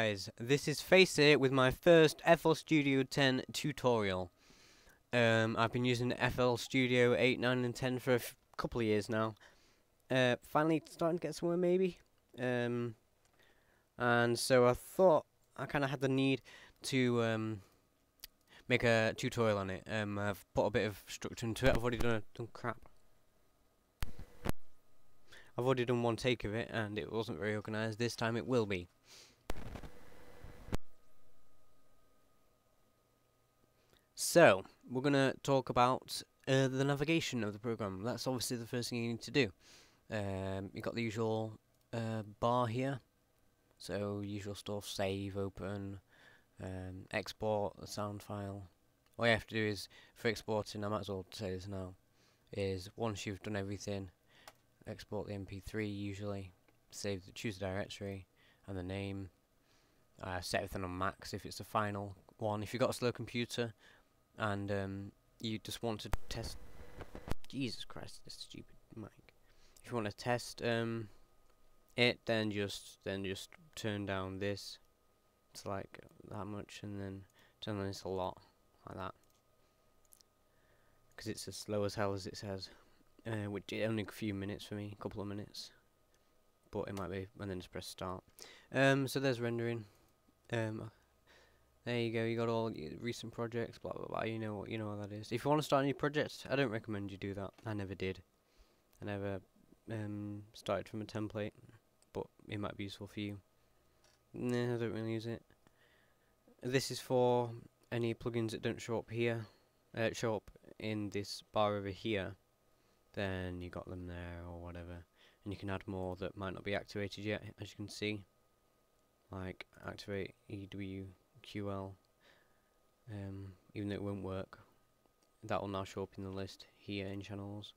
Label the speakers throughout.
Speaker 1: guys, this is Face It with my first FL Studio 10 tutorial. I've been using FL Studio 8, 9 and 10 for a couple of years now. Finally starting to get somewhere maybe. And so I thought I kind of had the need to make a tutorial on it. I've put a bit of structure into it. I've already done crap. I've already done one take of it and it wasn't very organised. This time it will be. So, we're going to talk about the navigation of the program. That's obviously the first thing you need to do. You've got the usual bar here. So, usual stuff, save, open, export the sound file. All you have to do is, for exporting, I might as well say this now, is once you've done everything, export the MP3 usually, choose the directory and the name, set everything on max if it's the final one. If you've got a slow computer and you just want to test, Jesus Christ, this stupid mic. If you want to test it, then just turn down this to like that much, and then turn on this a lot like that, because it's as slow as hell as it says. Which is only a few minutes for me, a couple of minutes, but it might be, and then just press start. So there's rendering. There you go. You got all your recent projects, blah blah blah. You know what that is. If you want to start a new project, I don't recommend you do that. I never did. I never started from a template, but it might be useful for you. Nah, I don't really use it. This is for any plugins that don't show up here, show up in this bar over here. Then you got them there or whatever, and you can add more that might not be activated yet, as you can see, like activate EWQL, even though it won't work, that will now show up in the list here in channels.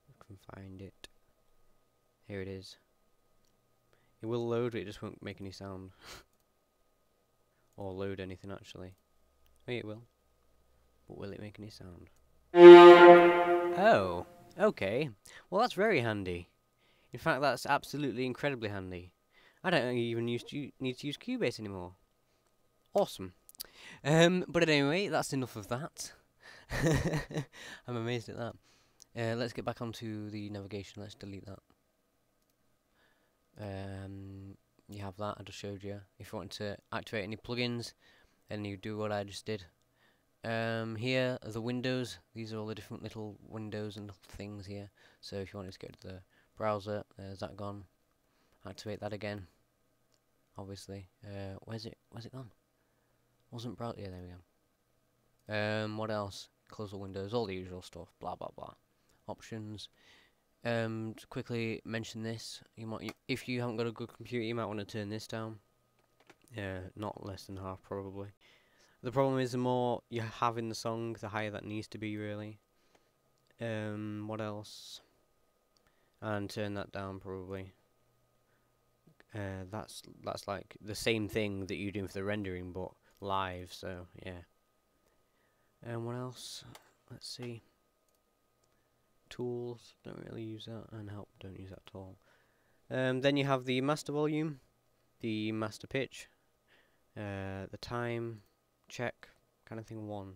Speaker 1: I can find it. Here it is. It will load, it just won't make any sound or load anything actually. Oh, it will, but will it make any sound? Oh, okay. Well, that's very handy. In fact, that's absolutely incredibly handy. I don't even need to use Cubase anymore. Awesome. But anyway, that's enough of that. I'm amazed at that. Let's get back onto the navigation. Let's delete that. You have that. I just showed you. If you want to activate any plugins, then you do what I just did. Here are the windows. These are all the different little windows and little things here. So if you wanted to go to the browser, there's that gone. Activate that again. Obviously. Where's it gone? Wasn't browser. Yeah, there we go. What else? Close the windows. All the usual stuff. Blah blah blah. Options. To quickly mention this. If you haven't got a good computer, you might want to turn this down. Not less than half probably. The problem is the more you have in the song, the higher that needs to be, really. What else? And turn that down, probably. That's like the same thing that you're doing for the rendering, but live, so, yeah. And what else? Let's see. Tools, don't really use that, and help, don't use that at all. Then you have the master volume, the master pitch, the time check kind of thing, 1,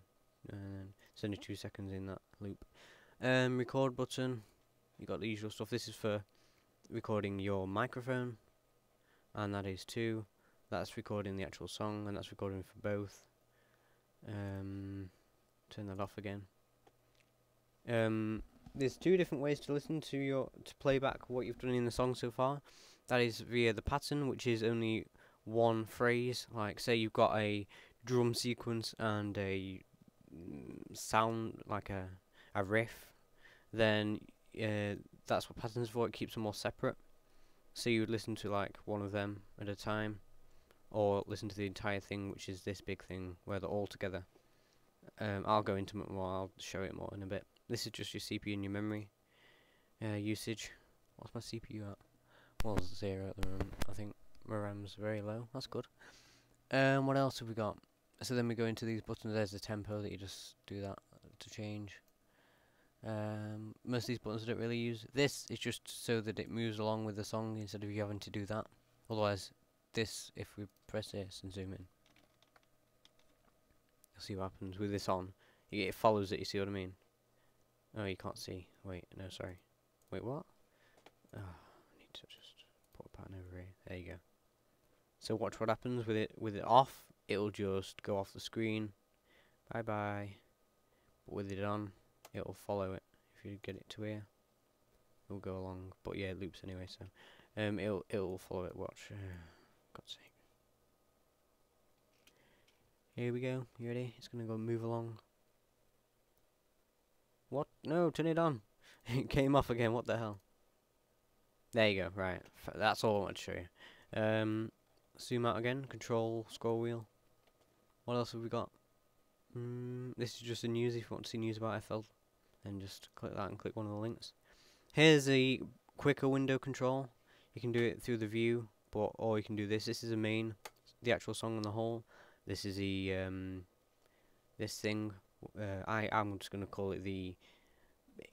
Speaker 1: and it's only 2 seconds in that loop. Record button, you got the usual stuff. This is for recording your microphone, and that is 2. That's recording the actual song, and that's recording for both. Turn that off again. There's 2 different ways to listen to play back what you've done in the song so far. That is via the pattern, which is only one phrase. Like, say you've got a drum sequence and a sound, like a riff, then that's what patterns for. It keeps them all separate. So you would listen to like one of them at a time, or listen to the entire thing, which is this big thing where they're all together. I'll go into it more. I'll show it more in a bit. This is just your CPU and your memory usage. What's my CPU at? Well, 0 at the moment. I think my RAM's very low. That's good. What else have we got? So then we go into these buttons. There's the tempo that you just do that to change. Most of these buttons I don't really use. This is just so that it moves along with the song instead of you having to do that. Otherwise, this, if we press this and zoom in, you'll see what happens with this on. It follows it, you see what I mean? Oh, you can't see. Wait, no, sorry. Wait, what? Oh, I need to just put a pattern over here. There you go. So watch what happens with it off. It'll just go off the screen. Bye bye. But with it on, it'll follow it. If you get it to here, it'll go along. But yeah, it loops anyway. So it'll follow it. Watch. God's sake. Here we go. You ready? It's gonna go move along. What? No, turn it on. It came off again. What the hell? There you go. Right. That's all I want to show you. Zoom out again. Control scroll wheel. What else have we got? This is just the news. If you want to see news about FL, then just click that and click one of the links. Here's a quicker window control. You can do it through the view, or you can do this. This is a main, the actual song on the whole. This is the this thing. I'm just gonna call it the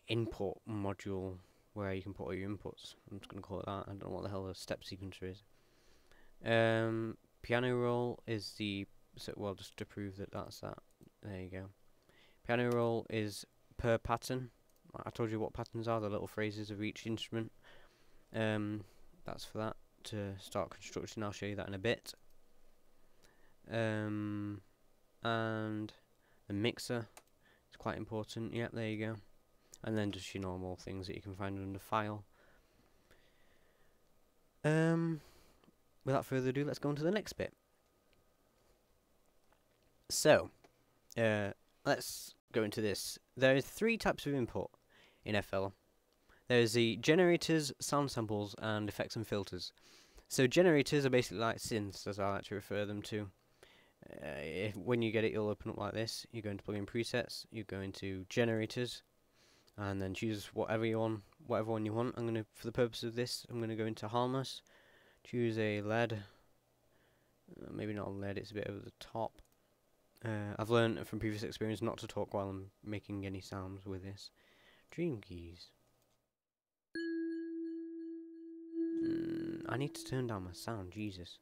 Speaker 1: input module, where you can put all your inputs. I'm just gonna call it that. I don't know what the hell the step sequencer is. Piano roll is the well, just to prove that that's that. There you go. Piano roll is per pattern. I told you what patterns are, the little phrases of each instrument. That's for that to start constructing. I'll show you that in a bit. And the mixer is quite important. Yep, there you go. And then just your normal things that you can find under file. Without further ado, let's go on to the next bit. So, let's go into this. There are 3 types of input in FL. There's the generators, sound samples, and effects and filters. So generators are basically like synths, as I like to refer them to. When you get it, you'll open up like this. You go into plugin presets, you go into generators, and then choose whatever one you want. I'm gonna, for the purpose of this, I'm gonna go into harmless. Choose a lead. Maybe not a lead. It's a bit over the top. I've learned from previous experience not to talk while I'm making any sounds with this. Dream keys. I need to turn down my sound, Jesus.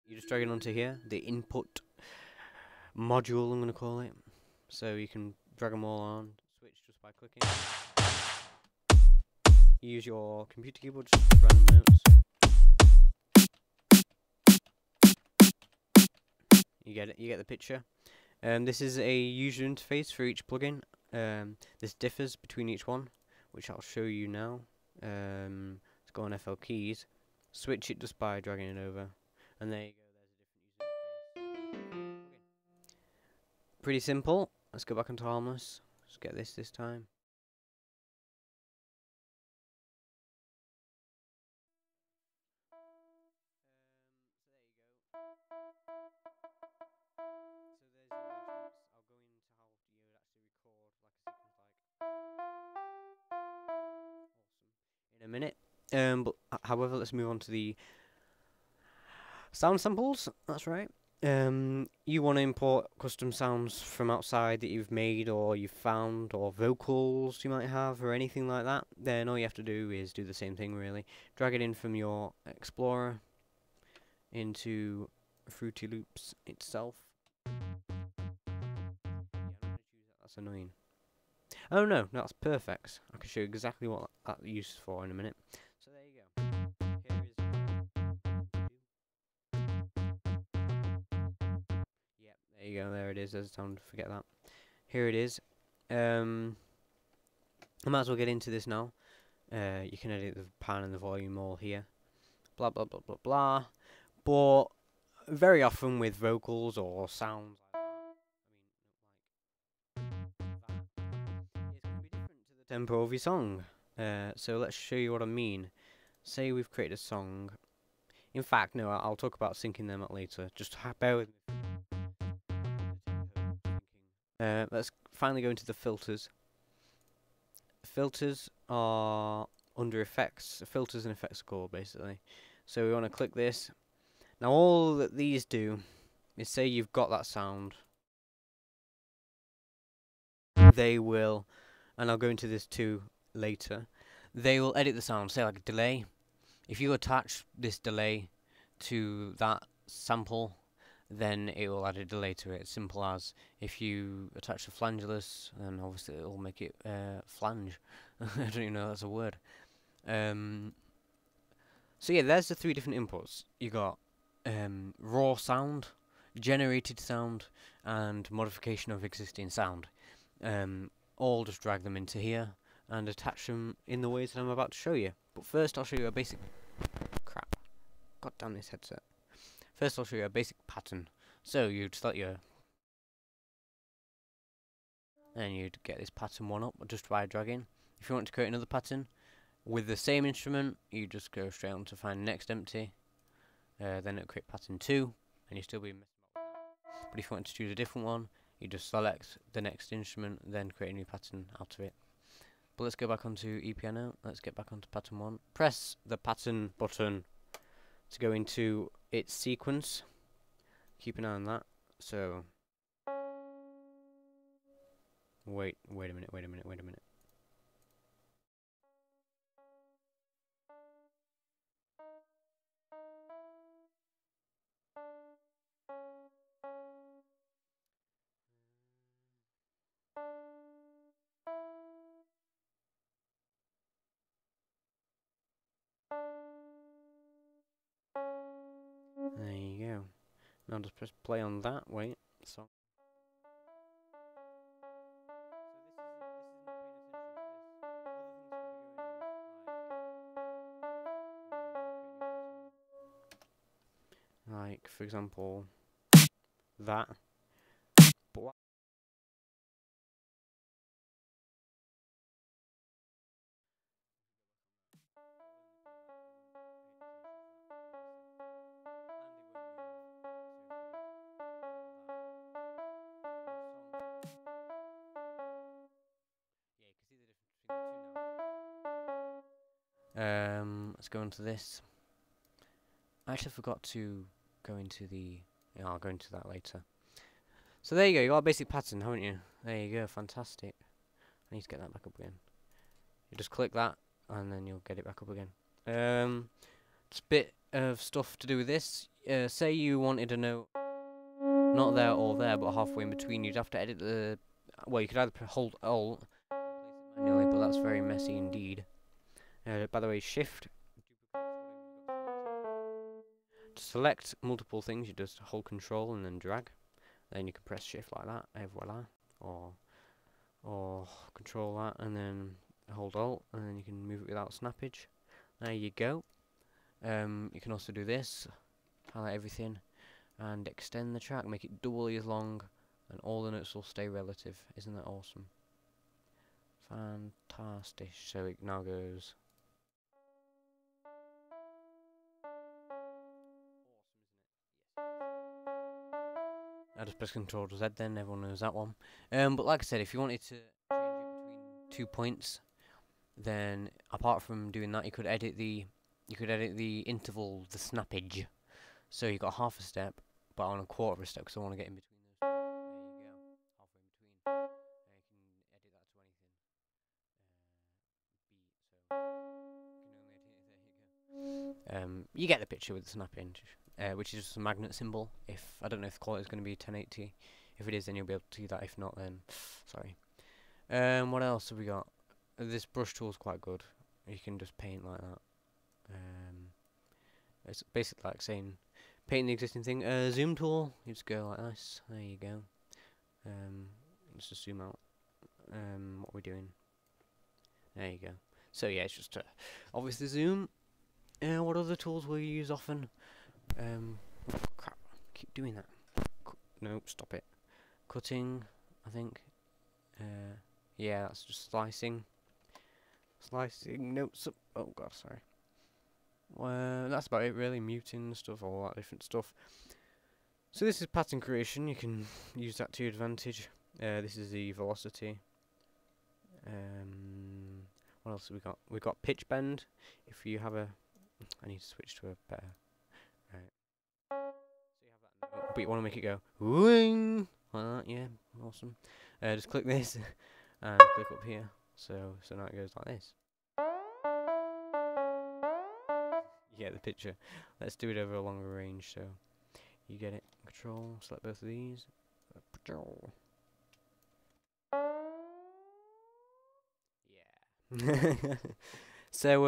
Speaker 1: You just drag it onto here, the input module, I'm going to call it. So you can drag them all on, switch just by clicking. Use your computer keyboard, just random notes. You get it, you get the picture. This is a user interface for each plugin. This differs between each one, which I'll show you now. Let's go on FL keys, switch it just by dragging it over, and there you go. There's a different user interface. Pretty simple. Let's go back into harmless. Let's get this time. In a minute. But however, let's move on to the sound samples. That's right. You want to import custom sounds from outside that you've made or you've found, or vocals you might have, or anything like that. Then all you have to do is do the same thing, really. Drag it in from your Explorer into Fruity Loops itself. Yeah, I'm going to choose that. That's annoying. Oh no, that's perfect. I can show you exactly what that's used for in a minute. So there you go. Here is. Yep, there you go. There it is. There's time to forget that. Here it is. I might as well get into this now. You can edit the pan and the volume all here. Blah blah blah blah blah. But very often with vocals or sounds tempo of your song. So let's show you what I mean. Say we've created a song. In fact, no, I'll talk about syncing them up later. Just bear with me. Let's finally go into the filters. Filters are under effects. Filters and effects are called, basically. So we want to click this. Now all that these do is say you've got that sound, they will, and I'll go into this too later, they will edit the sound, say like a delay. If you attach this delay to that sample, then it will add a delay to it. Simple as if you attach a flangulus, then obviously it will make it flange. I don't even know if that's a word. So yeah, there's the 3 different inputs. You got raw sound, generated sound, and modification of existing sound. All just drag them into here and attach them in the ways that I'm about to show you. But first I'll show you a basic... Crap. God damn this headset. First I'll show you a basic pattern. So you'd select your... and you'd get this pattern one up just by dragging. If you want to create another pattern with the same instrument, you just go straight on to find next empty. Then it'll create pattern 2, and you still be messing about with that. But if you want to choose a different one, you just select the next instrument, then create a new pattern out of it. But let's go back onto ePiano. Let's get back onto pattern 1. Press the pattern button to go into its sequence. Keep an eye on that. So wait a minute. There you go. Now just press play on that. Wait. So. Like, for example, that. But what let's go into this. I actually forgot to go into the... yeah, I'll go into that later. So there you go, you got a basic pattern, haven't you? There you go, fantastic. I need to get that back up again. You just click that, and then you'll get it back up again. Just a bit of stuff to do with this. Say you wanted a note, not there or there, but halfway in between, you'd have to edit the... well, you could either hold Alt, manually, but that's very messy indeed. By the way, Shift... to select multiple things, you just hold Control and then drag. Then you can press Shift like that, et voila. Or Control that and then hold Alt, and then you can move it without snappage. There you go. You can also do this, highlight everything, and extend the track, make it doubly as long, and all the notes will stay relative. Isn't that awesome? Fantastic. So it now goes... I just press Control Z then, everyone knows that one. But like I said, if you wanted to change it between 2 points, then apart from doing that, you could edit the interval, the snappage. So you got half a step, but on a quarter of a step, because I want to get in between those. There you go, halfway in between. You can edit that to anything. You get the picture with the snapping. Which is just a magnet symbol. If I don't know if the quality is going to be 1080. If it is, then you'll be able to do that. If not, then sorry. What else have we got? This brush tool is quite good. You can just paint like that. It's basically like saying paint the existing thing. Zoom tool. You just go like this. There you go. Let's just zoom out. What are we doing? There you go. So yeah, it's just obviously zoom. What other tools will you use often? Crap, keep doing that. Nope, stop it. Cutting, I think. Yeah, that's just slicing. Slicing notes up. Oh god, sorry. That's about it really. Muting stuff, all that different stuff. So this is pattern creation. You can use that to your advantage. This is the velocity. What else have we got? We've got pitch bend. If you have a... I need to switch to a better... Right. So you have that note, but you want to make it go wing like that. Yeah, awesome. Just click this and click up here. So now it goes like this. You get the picture. Let's do it over a longer range. So you get it. Control. Select both of these. Yeah. So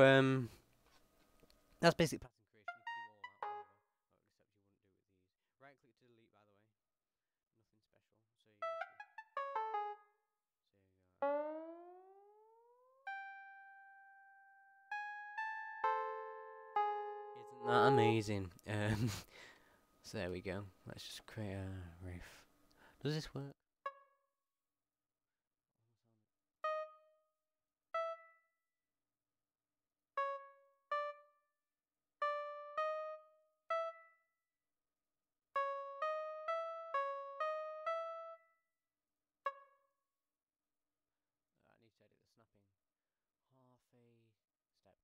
Speaker 1: that's basically pattern creation. You can do all that, whatever, except you wouldn't do it with these. Right click to delete, by the way. Nothing special. So you just isn't that amazing? So there we go. Let's just create a riff. Does this work? I need to edit the snapping. Half a step. I need to zoom in a lot.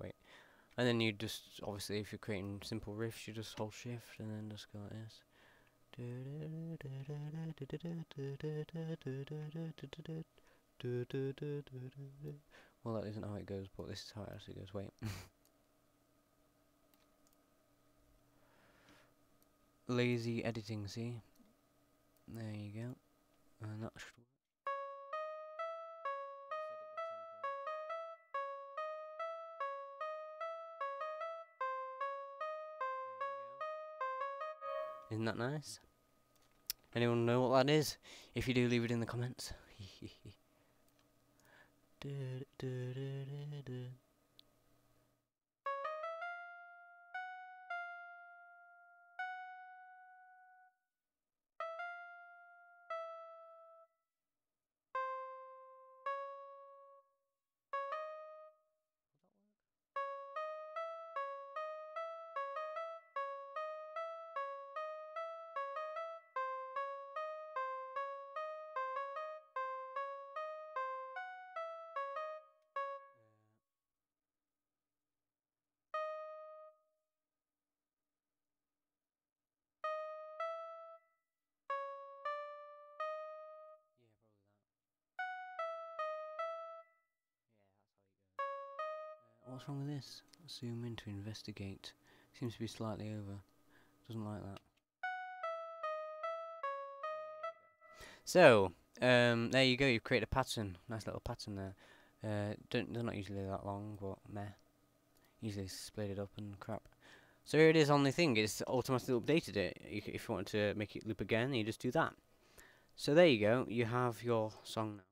Speaker 1: Wait. And then you just, obviously, if you're creating simple riffs, you just hold shift and then just go like this. Well, that isn't how it goes, but this is how it actually goes. Wait. Lazy editing, see? There you go. And that should work. Isn't that nice? Anyone know what that is? If you do, leave it in the comments. What's wrong with this? Zoom in to investigate. Seems to be slightly over. Doesn't like that. So, there you go. You've created a pattern. Nice little pattern there. They're not usually that long, but meh. Usually split it up and crap. So here it is on the thing. It's automatically updated it. If you want to make it loop again, you just do that. So there you go. You have your song now.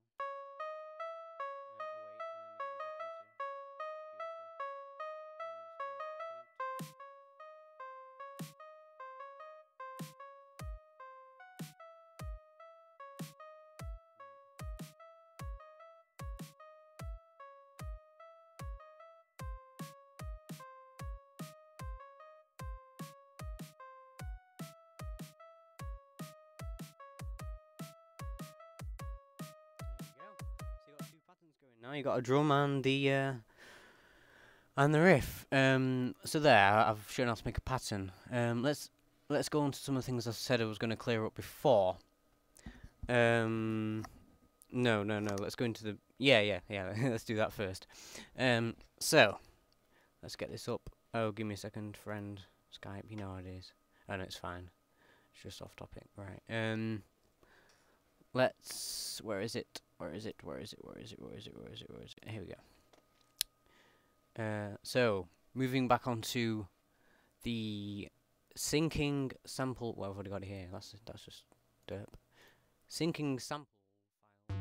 Speaker 1: Now you got a drum and the riff. So there, I've shown how to make a pattern. Let's go on to some of the things I said I was going to clear up before. No. Let's go into the yeah. Let's do that first. So let's get this up. Oh, give me a second, friend. Skype, you know how it is. Oh no, it's fine. It's just off topic, right? Let's. Where is it? Here we go. So moving back onto the syncing sample. Well, I've already got it here. That's just derp. Syncing sample file.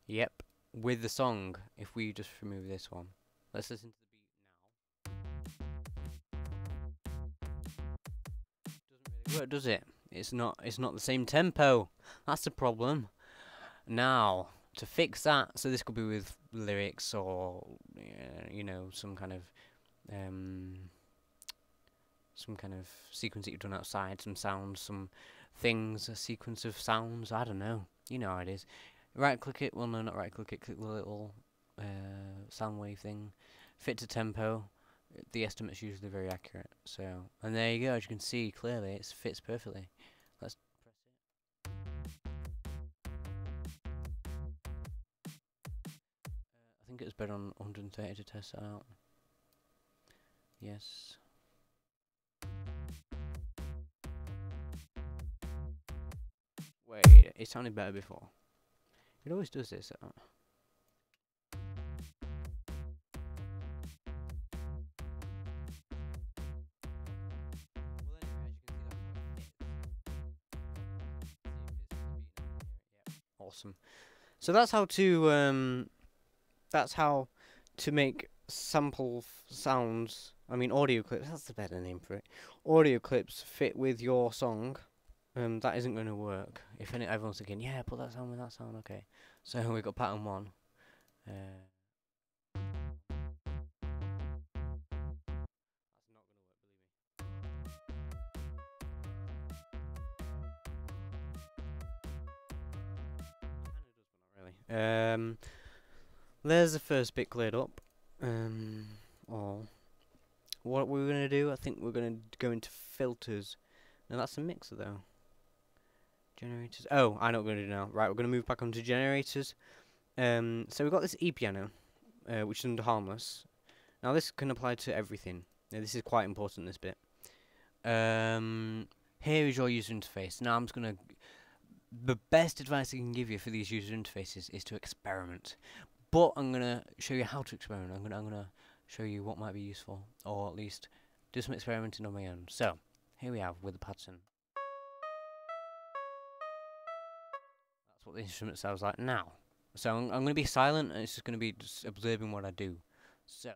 Speaker 1: Yep, with the song. If we just remove this one, let's listen to the beat now. Doesn't really work, does it? It's not the same tempo. That's the problem. Now, to fix that, so this could be with lyrics or you know, some kind of sequence that you've done outside, some sounds, some things, a sequence of sounds, I don't know. You know how it is. Right click it, well no, not right click it, click the little sound wave thing, fit to tempo. The estimate's usually very accurate. So, and there you go, as you can see clearly, it fits perfectly. Let's press it. I think it was better on 130 to test that out. Yes. Wait, it sounded better before. It always does this. Awesome. So that's how to make sample sounds. I mean audio clips. That's the better name for it. Audio clips fit with your song. That isn't going to work. If everyone's thinking, yeah, put that sound with that sound. Okay. So we got pattern 1. Really. There's the first bit cleared up. Or what we're gonna do, I think we're gonna go into filters. Now that's a mixer though. Generators. Oh, I know what we're gonna do now. Right, we're gonna move back onto generators. So we've got this E piano, which is under harmless. Now this can apply to everything. Now, this is quite important. This bit. Here is your user interface. Now I'm just gonna. The best advice I can give you for these user interfaces is to experiment. But I'm gonna show you how to experiment. I'm gonna show you what might be useful, or at least do some experimenting on my own. So here we have with the pattern. That's what the instrument sounds like now. So I'm gonna be silent, and it's just gonna be just observing what I do. So.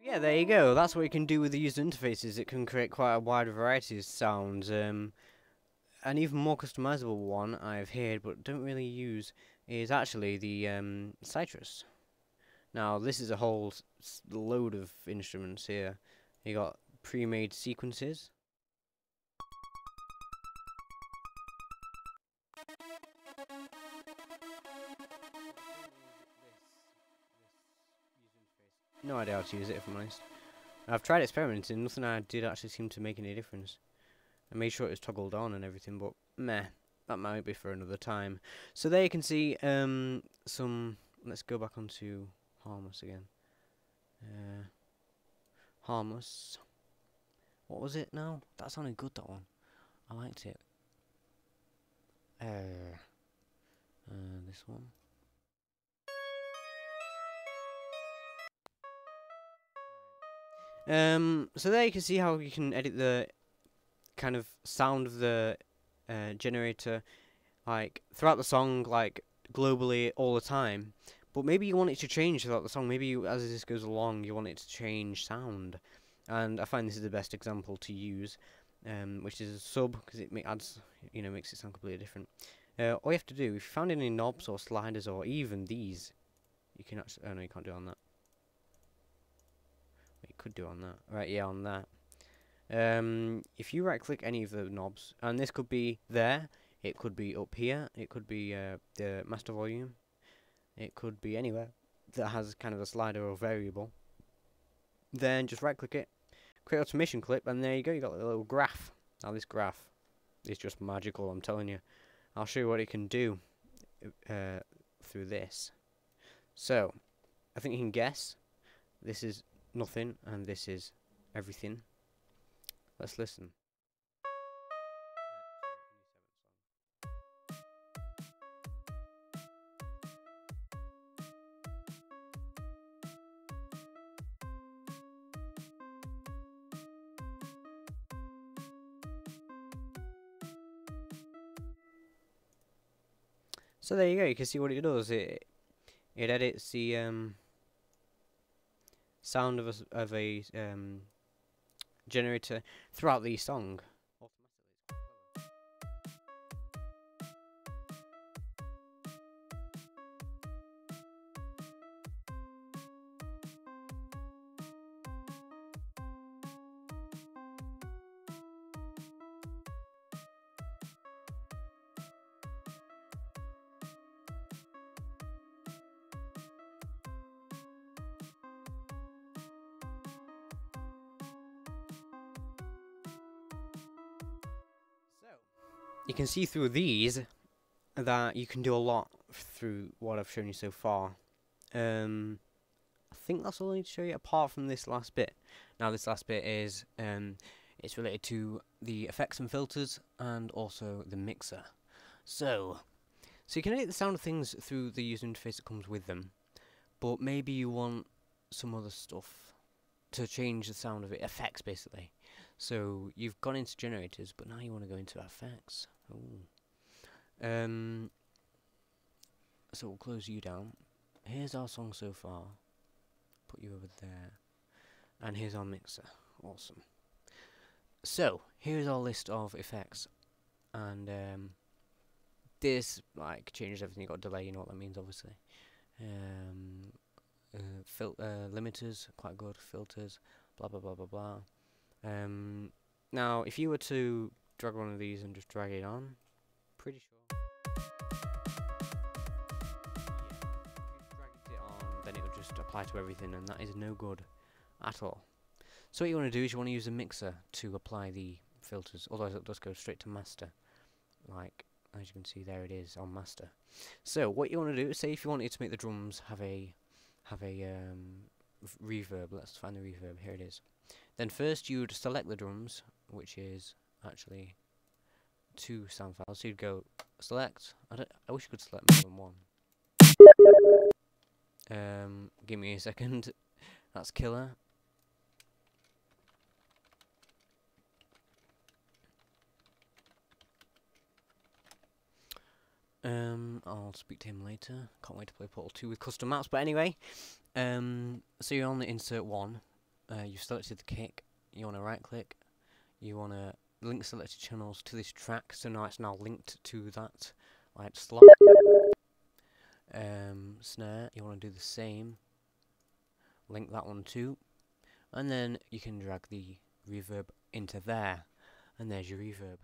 Speaker 1: Yeah, there you go. That's what you can do with the user interfaces. It can create quite a wide variety of sounds. An even more customizable one I've heard but don't really use is actually the Citrus. Now, this is a whole load of instruments here. You got pre-made sequences. No idea how to use it, if I'm honest. I've tried experimenting, nothing I did actually seem to make any difference. I made sure it was toggled on and everything, but meh, that might be for another time. So there you can see some. Let's go back onto Harmless again. Harmless. What was it now? That sounded good, that one. I liked it. This one. So there you can see how you can edit the kind of sound of the generator, like throughout the song, like globally all the time. But maybe you want it to change throughout the song. Maybe you, as this goes along, you want it to change sound. And I find this is the best example to use, which is a sub, because it adds, makes it sound completely different. All you have to do, if you found any knobs or sliders or even these, you can actually. Oh no, you can't do it on that. You could do on that. Right, yeah, on that. If you right click any of the knobs, and this could be there, it could be up here, it could be the master volume, it could be anywhere that has kind of a slider or variable, then just right click it, create automation clip, and there you go, you got a little graph. Now this graph is just magical, I'm telling you. I'll show you what it can do through this. So, I think you can guess, this is nothing, and this is everything. Let's listen. So there you go, you can see what it does. It edits the sound of a generator throughout the song. You can see through these that you can do a lot through what I've shown you so far. I think that's all I need to show you apart from this last bit. Now this last bit is it's related to the effects and filters and also the mixer. So you can edit the sound of things through the user interface that comes with them, but maybe you want some other stuff to change the sound of it, effects basically. So you've gone into generators, but now you want to go into effects. Ooh. So we'll close you down. Here's our song so far. Put you over there. And here's our mixer. Awesome. So, here's our list of effects. And this like changes everything. You've got delay, you know what that means obviously. Limiters, quite good. Filters, blah blah blah blah blah. Now, if you were to drag one of these and just drag it on, pretty sure. Then it will just apply to everything, and that is no good at all. So what you want to do is you want to use a mixer to apply the filters, otherwise it does go straight to master. Like, there as you can see there it is on master. So what you want to do is, say if you wanted to make the drums have a reverb, let's find the reverb, here it is. Then first you'd select the drums, which is actually 2 sound files. So you'd go select, I wish you could select more than one. Give me a second. That's killer. I'll speak to him later. Can't wait to play Portal 2 with custom maps. But anyway, so you're on the insert 1. You've selected the kick. You want to right click. You want to link selected channels to this track. So now it's linked to that like slot. Snare. You want to do the same. Link that one too. And then you can drag the reverb into there. And there's your reverb.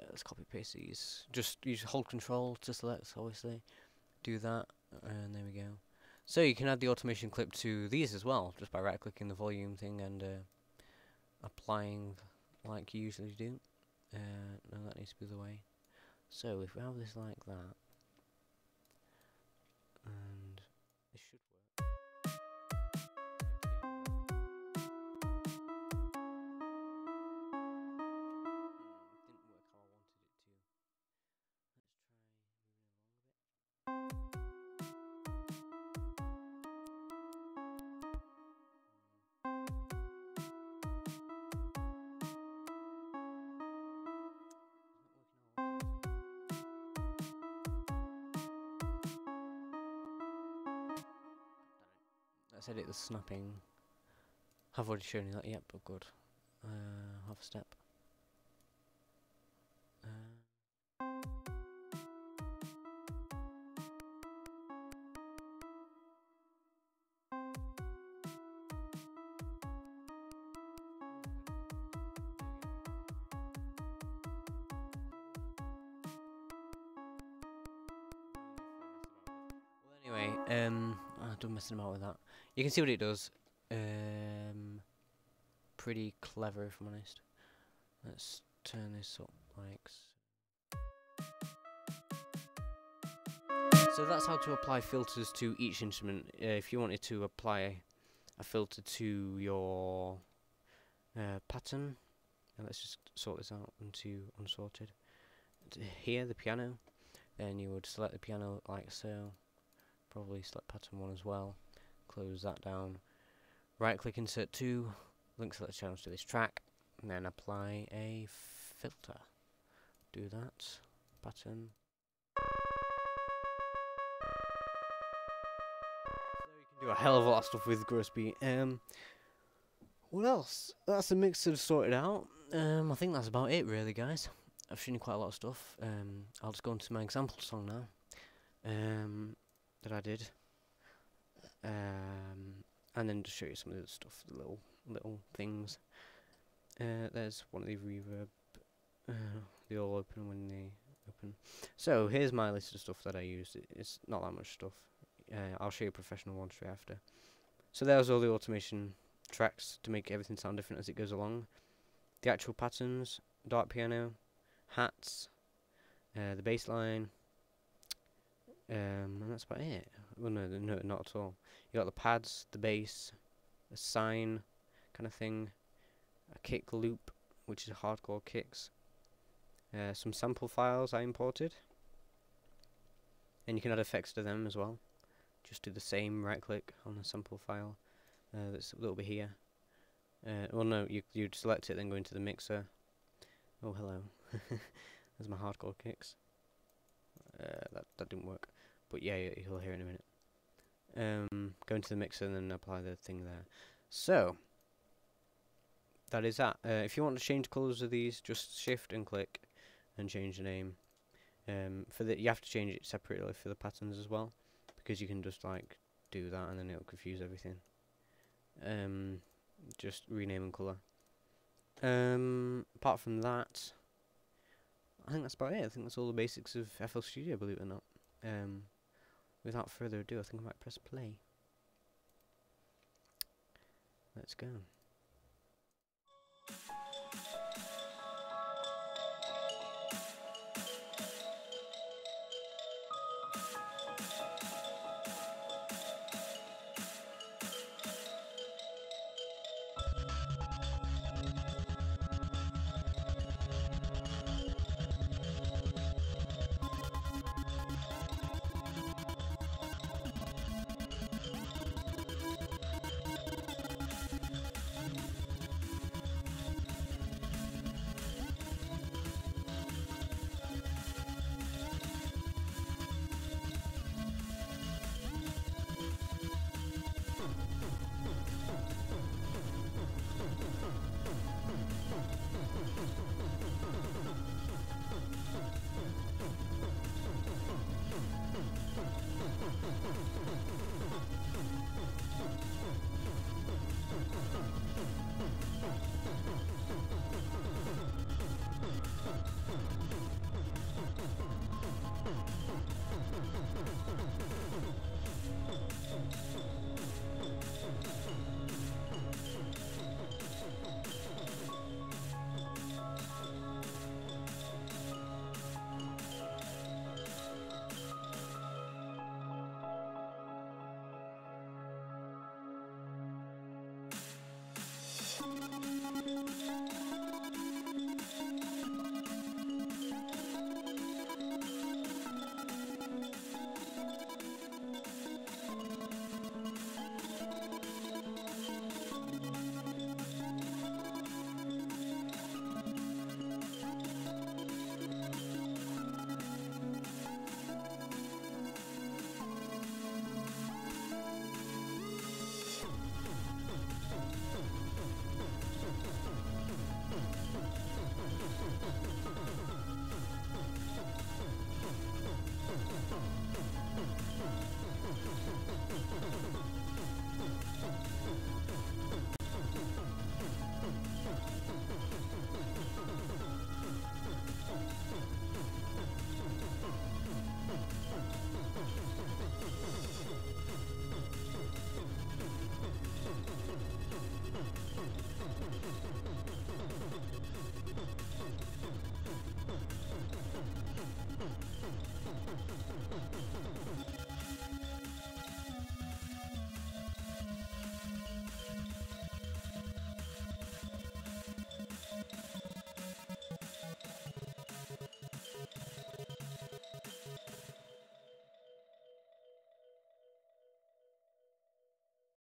Speaker 1: Let's copy paste these. Just use hold control to select, obviously. Do that, and there we go. So you can add the automation clip to these as well, just by right clicking the volume thing and applying like you usually do. No, that needs to be the way. So if we have this like that, and this should work. Let's edit the snapping. I've already shown you that, yep, but good. Half a step. Anyway, I'm done messing about with that. You can see what it does. Pretty clever, if I'm honest. Let's turn this up like so. So that's how to apply filters to each instrument. If you wanted to apply a filter to your pattern, and let's just sort this out into unsorted. Here, the piano. Then you would select the piano like so. Probably select pattern 1 as well. Close that down. Right click insert 2. Link select channels to this track. And then apply a filter. Do that. Pattern. So you can do a hell of a lot of stuff with gross beat. What else? That's the mixer sorted out. I think that's about it really, guys. I've shown you quite a lot of stuff. I'll just go into my example song now. That I did. And then just show you some of the stuff, the little little things. There's one of the reverb. They all open when they open. So here's my list of stuff that I used. It's not that much stuff. I'll show you a professional one straight after. So there's all the automation tracks to make everything sound different as it goes along. The actual patterns, dark piano, hats, the bass line, and that's about it. Well, no, not at all. You got the pads, the bass, a sine kind of thing, a kick loop, which is hardcore kicks, some sample files I imported, and you can add effects to them as well. Just do the same, right click on the sample file that's a little bit here. Well, no, you'd select it, then go into the mixer. Oh, hello. There's my hardcore kicks. That didn't work, but yeah, you'll hear it in a minute. Go into the mixer and then apply the thing there. So that is that. If you want to change colours of these, just shift and click and change the name. You have to change it separately for the patterns as well, because you can just like do that and then it'll confuse everything. Just rename and colour. Apart from that, I think that's about it. I think that's all the basics of FL Studio, believe it or not. Without further ado, I think I might press play. Let's go.